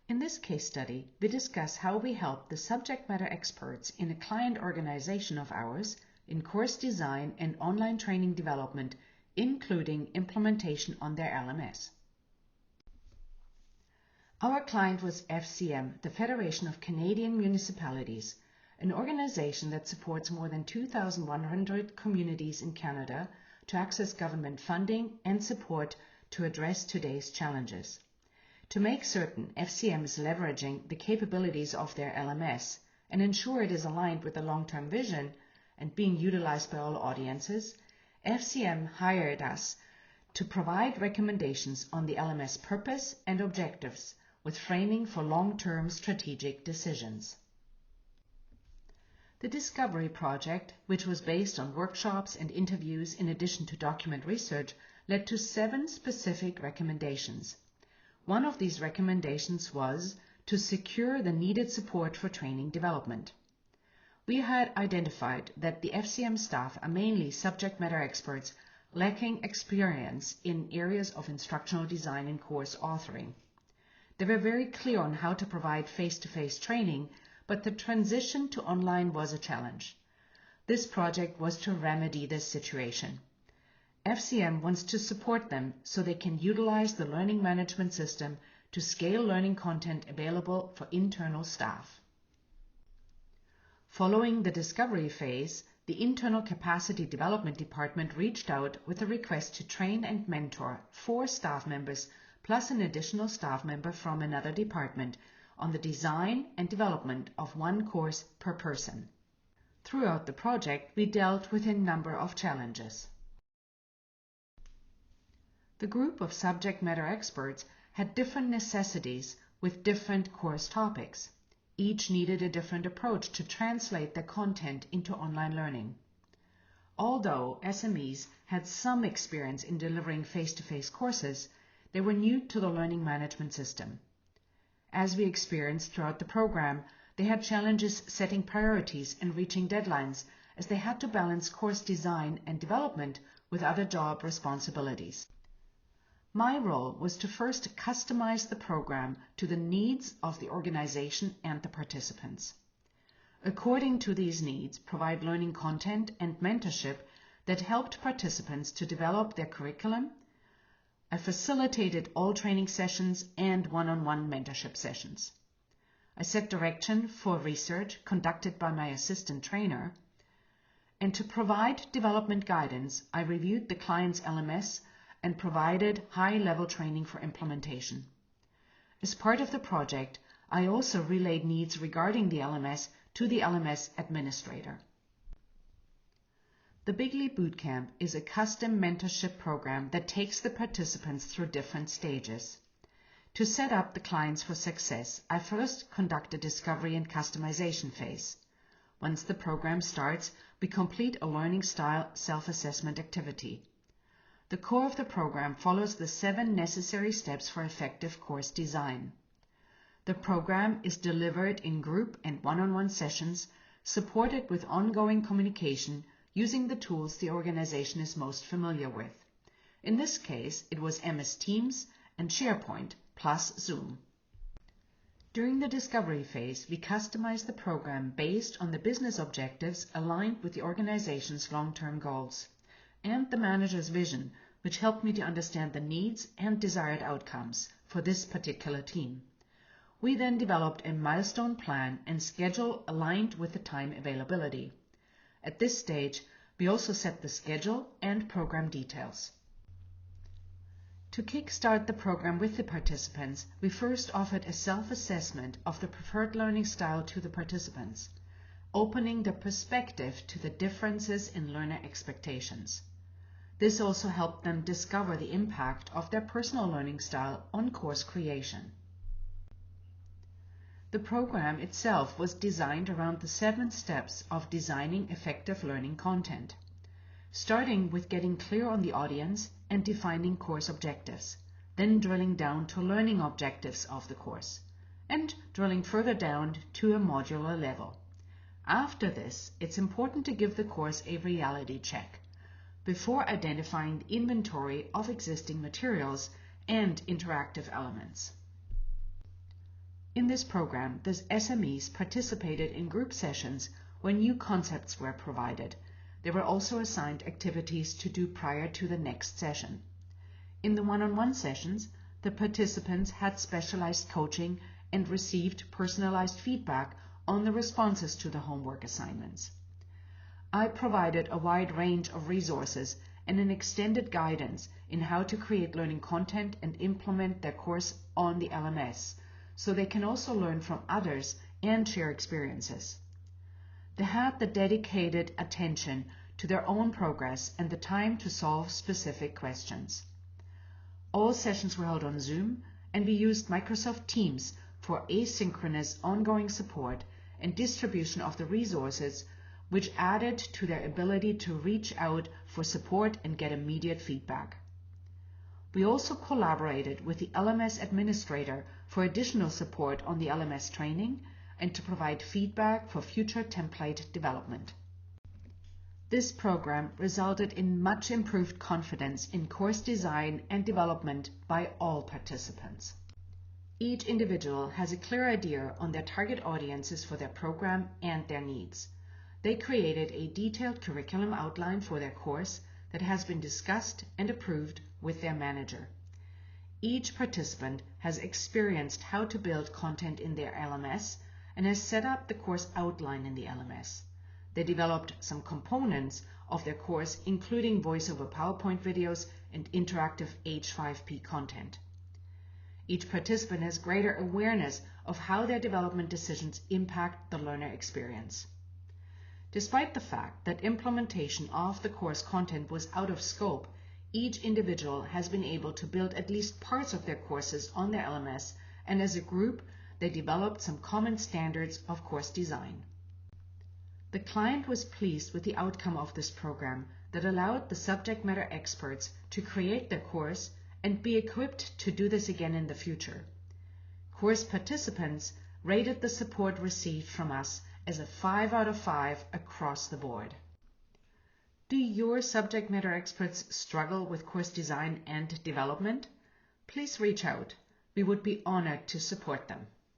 In this case study, we discuss how we help the subject matter experts in a client organization of ours in course design and online training development, including implementation on their LMS. Our client was FCM, the Federation of Canadian Municipalities, an organization that supports more than 2,100 communities in Canada to access government funding and support to address today's challenges. To make certain FCM is leveraging the capabilities of their LMS and ensure it is aligned with the long-term vision and being utilized by all audiences, FCM hired us to provide recommendations on the LMS purpose and objectives with framing for long-term strategic decisions. The Discovery Project, which was based on workshops and interviews in addition to document research, led to 7 specific recommendations. One of these recommendations was to secure the needed support for training development. We had identified that the FCM staff are mainly subject matter experts lacking experience in areas of instructional design and course authoring. They were very clear on how to provide face-to-face training, but the transition to online was a challenge. This project was to remedy this situation. FCM wants to support them so they can utilize the learning management system to scale learning content available for internal staff. Following the discovery phase, the Internal Capacity Development Department reached out with a request to train and mentor 4 staff members plus an additional staff member from another department on the design and development of 1 course per person. Throughout the project, we dealt with a number of challenges. The group of subject matter experts had different necessities with different course topics. Each needed a different approach to translate their content into online learning. Although SMEs had some experience in delivering face-to-face courses, they were new to the learning management system. As we experienced throughout the program, they had challenges setting priorities and reaching deadlines as they had to balance course design and development with other job responsibilities. My role was to first customize the program to the needs of the organization and the participants. According to these needs, provide learning content and mentorship that helped participants to develop their curriculum. I facilitated all training sessions and one-on-one mentorship sessions. I set direction for research conducted by my assistant trainer. And to provide development guidance, I reviewed the client's LMS and provided high-level training for implementation. As part of the project, I also relayed needs regarding the LMS to the LMS administrator. The Big Leap Bootcamp is a custom mentorship program that takes the participants through different stages. To set up the clients for success, I first conduct a discovery and customization phase. Once the program starts, we complete a learning style self-assessment activity. The core of the program follows the 7 necessary steps for effective course design. The program is delivered in group and one-on-one sessions, supported with ongoing communication using the tools the organization is most familiar with. In this case, it was MS Teams and SharePoint plus Zoom. During the discovery phase, we customized the program based on the business objectives aligned with the organization's long-term goals and the manager's vision, which helped me to understand the needs and desired outcomes for this particular team. We then developed a milestone plan and schedule aligned with the time availability. At this stage, we also set the schedule and program details. To kickstart the program with the participants, we first offered a self-assessment of the preferred learning style to the participants, opening the perspective to the differences in learner expectations. This also helped them discover the impact of their personal learning style on course creation. The program itself was designed around the 7 steps of designing effective learning content, starting with getting clear on the audience and defining course objectives, then drilling down to learning objectives of the course, and drilling further down to a modular level. After this, it's important to give the course a reality check before identifying the inventory of existing materials and interactive elements. In this program, the SMEs participated in group sessions where new concepts were provided. They were also assigned activities to do prior to the next session. In the one-on-one sessions, the participants had specialized coaching and received personalized feedback on the responses to the homework assignments. I provided a wide range of resources and an extended guidance in how to create learning content and implement their course on the LMS, so they can also learn from others and share experiences. They had the dedicated attention to their own progress and the time to solve specific questions. All sessions were held on Zoom, and we used Microsoft Teams for asynchronous ongoing support and distribution of the resources, which added to their ability to reach out for support and get immediate feedback. We also collaborated with the LMS administrator for additional support on the LMS training and to provide feedback for future template development. This program resulted in much improved confidence in course design and development by all participants. Each individual has a clear idea on their target audiences for their program and their needs. They created a detailed curriculum outline for their course that has been discussed and approved with their manager. Each participant has experienced how to build content in their LMS and has set up the course outline in the LMS. They developed some components of their course, including voiceover PowerPoint videos and interactive H5P content. Each participant has greater awareness of how their development decisions impact the learner experience. Despite the fact that implementation of the course content was out of scope, each individual has been able to build at least parts of their courses on their LMS, and as a group, they developed some common standards of course design. The client was pleased with the outcome of this program that allowed the subject matter experts to create their course and be equipped to do this again in the future. Course participants rated the support received from us as a 5 out of 5 across the board. Do your subject matter experts struggle with course design and development? Please reach out. We would be honored to support them.